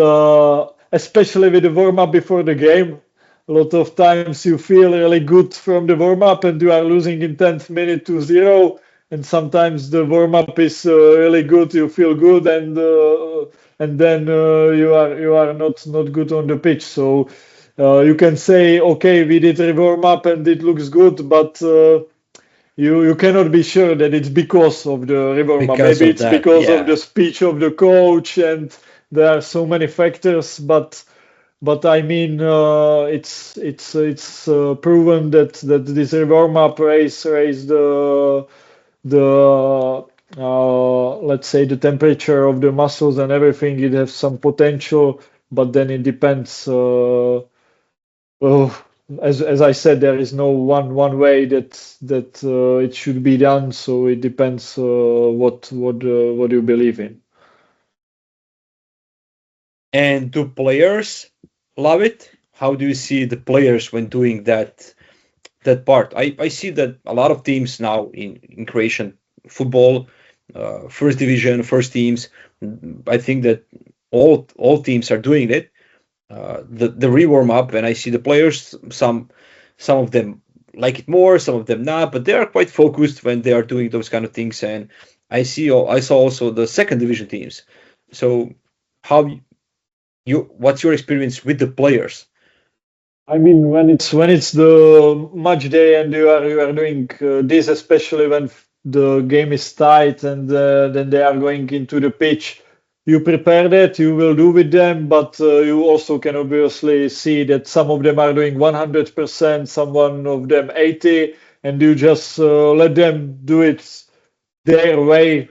especially with the warm up before the game, a lot of times you feel really good from the warm up and you are losing in 10th minute to 0. And sometimes the warm up is really good, you feel good, and then you are not good on the pitch. So you can say, okay, we did a warm up and it looks good, but you cannot be sure that it's because of the Riverma. Because Maybe of it's that, because of the yeah. speech of the coach, and there are so many factors. But I mean, it's proven that this Riverma raise the let's say the temperature of the muscles and everything. It has some potential, but then it depends. Oh, as I said, there is no one way that it should be done. So it depends what you believe in. And do players love it? How do you see the players when doing that that part. I see that a lot of teams now in Croatian football, first division, first teams. I think that all teams are doing it. The re-warm up, and I see the players. Some of them like it more, some of them not, but they are quite focused when they are doing those kind of things. And I saw also the second division teams. So how what's your experience with the players? I mean, when it's the match day and you are doing this, especially when the game is tight and then they are going into the pitch, you prepare that you will do with them, but you also can obviously see that some of them are doing 100%, some one of them 80, and you just let them do it their way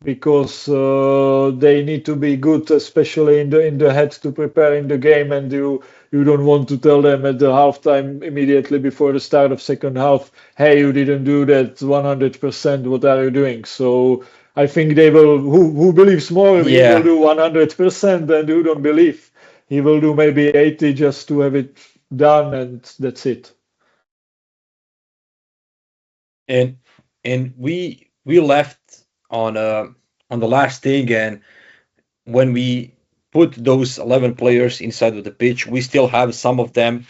because they need to be good, especially in the head to prepare in the game, and you don't want to tell them at the halftime immediately before the start of second half, hey, you didn't do that 100%. What are you doing? So I think they will. Who believes more? He will Yeah, do 100%, and who don't believe, he will do maybe 80 just to have it done, and that's it. and we left on the last thing, and when we put those 11 players inside of the pitch, we still have some of them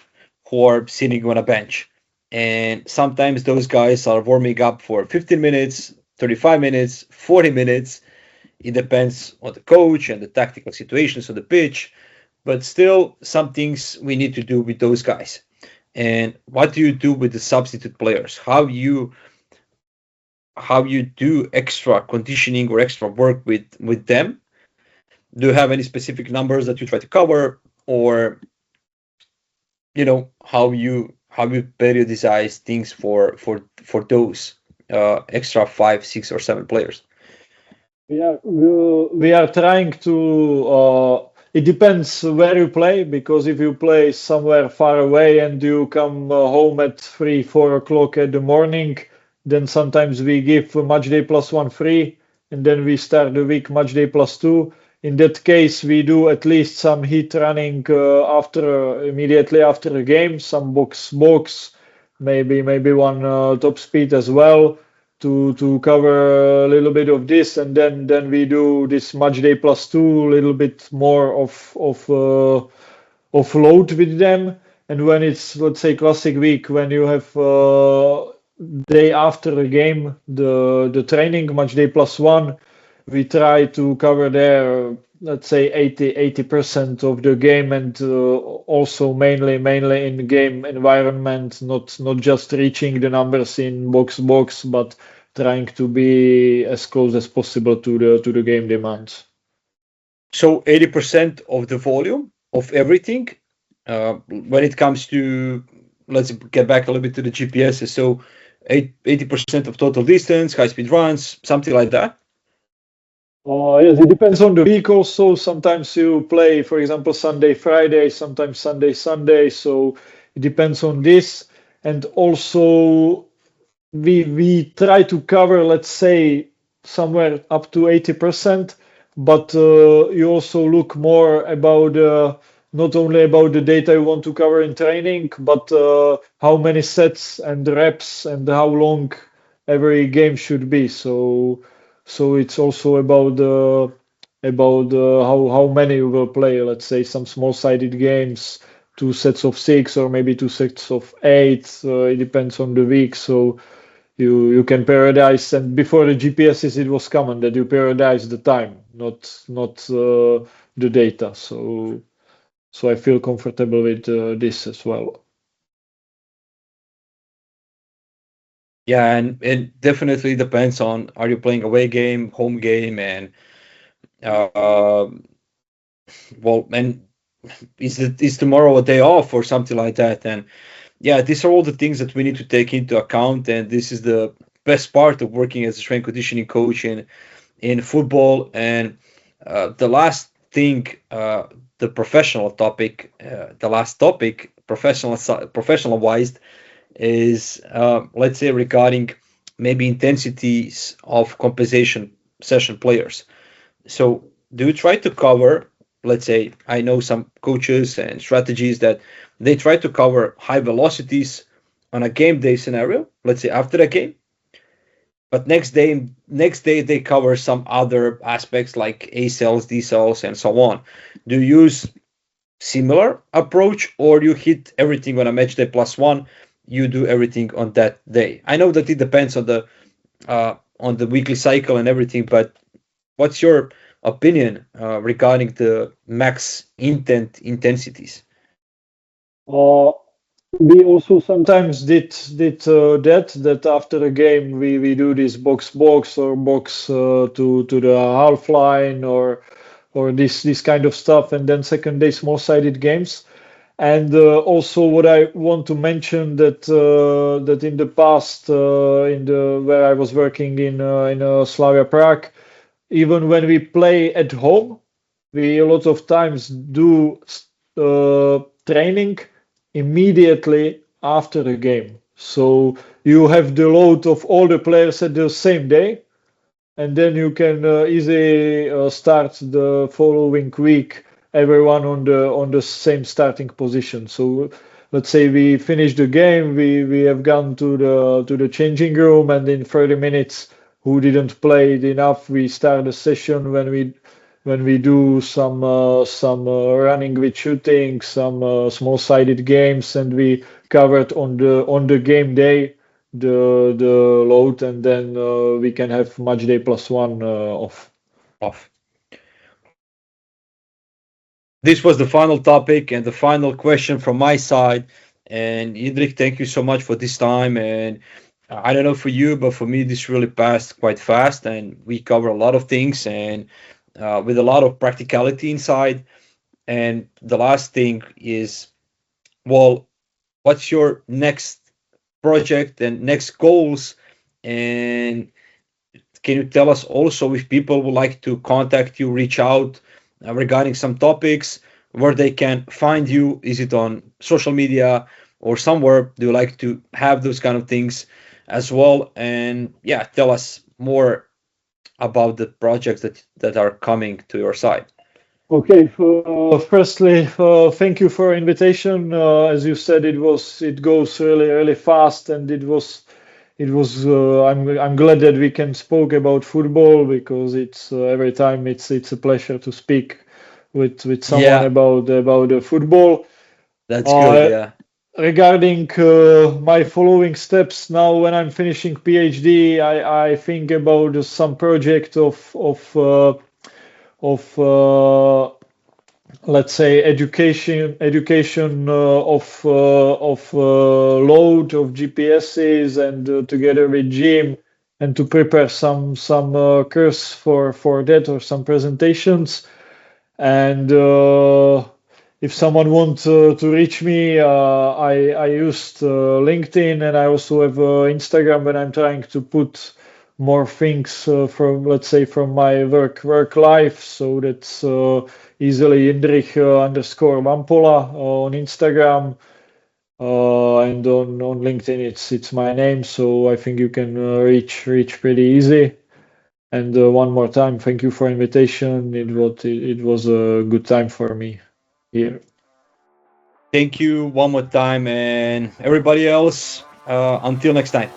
who are sitting on a bench. And sometimes those guys are warming up for 15 minutes, 35 minutes, 40 minutes. It depends on the coach and the tactical situations on the pitch. But still, some things we need to do with those guys. And what do you do with the substitute players? How you do extra conditioning or extra work with them? Do you have any specific numbers that you try to cover, or how you periodicize things for those extra five, six, or seven players? We are trying to. It depends where you play, because if you play somewhere far away and you come home at 3, 4 o'clock in the morning, then sometimes we give a match day plus one free, and then we start the week match day plus two. In that case, we do at least some heat running after immediately after the game, some box, maybe one top speed as well to cover a little bit of this, and then we do this match day plus two, a little bit more of load with them. And when it's, let's say, classic week, when you have day after the game, the training match day plus one, we try to cover there, let's say 80% of the game, and also mainly in game environment, not just reaching the numbers in box, but trying to be as close as possible to the game demands. So 80% of the volume of everything, when it comes to, let's get back a little bit to the GPS. So 80% of total distance, high speed runs, something like that. Yes, it depends on the week also. Sometimes you play, for example, Sunday, Friday, sometimes Sunday, Sunday. So it depends on this. And also we try to cover, let's say, somewhere up to 80%, but you also look more about not only about the data you want to cover in training, but how many sets and reps and how long every game should be. So it's also about how many you will play. Let's say some small-sided games, 2 sets of 6 or maybe 2 sets of 8. It depends on the week. So you can periodize, and before the GPSs it was common that you periodize the time, not the data. So I feel comfortable with this as well. Yeah, and it definitely depends on, are you playing away game, home game, and uh, well, and is tomorrow a day off or something like that? And yeah, these are all the things that we need to take into account, and this is the best part of working as a strength conditioning coach in football. And the last thing, the professional topic, the last topic, professional wise, is let's say regarding maybe intensities of compensation session players. So do you try to cover, let's say, I know some coaches and strategies that they try to cover high velocities on a game day scenario, let's say after the game, but next day they cover some other aspects like A cells, D cells, and so on. Do you use similar approach, or you hit everything on a match day +1? You do everything on that day. I know that it depends on the weekly cycle and everything, but what's your opinion regarding the max intensities? Uh, we also sometimes did that after a game we do this box or box to the half line or this kind of stuff, and then second day small sided games. And also, what I want to mention that in the past, in the where I was working in Slavia Prague, even when we play at home, we a lot of times do training immediately after the game. So you have the load of all the players at the same day, and then you can easily start the following week everyone on the same starting position. So let's say we finish the game, we have gone to the changing room, and in 30 minutes who didn't play it enough, we start a session when we do some running with shooting, some small-sided games, and we covered on the game day the load, and then we can have match day +1 off. Off. This was the final topic and the final question from my side. And Jindřich, thank you so much for this time. And I don't know for you, but for me, this really passed quite fast, and we cover a lot of things and with a lot of practicality inside. And the last thing is, well, what's your next project and next goals? And can you tell us also if people would like to contact you, reach out regarding some topics, where they can find you? Is it on social media or somewhere? Do you like to have those kind of things as well? And yeah, tell us more about the projects that are coming to your side. Okay, firstly, thank you for invitation. As you said, it goes really fast, and it was. I'm glad that we can spoke about football, because it's every time it's a pleasure to speak with someone Yeah, about the football. that's good. Uh, Yeah. Regarding my following steps now, when I'm finishing PhD, I think about some project of let's say education of load of GPSs, and together with Jim, and to prepare some course for that, or some presentations. And if someone wants to reach me, I used LinkedIn, and I also have Instagram, when I'm trying to put more things from, let's say, from my work life. So that's easily Jindřich underscore Vampola on Instagram, and on LinkedIn it's my name. So I think you can reach pretty easy. And one more time, thank you for invitation. It was a good time for me here. Thank you one more time, and everybody else. Until next time.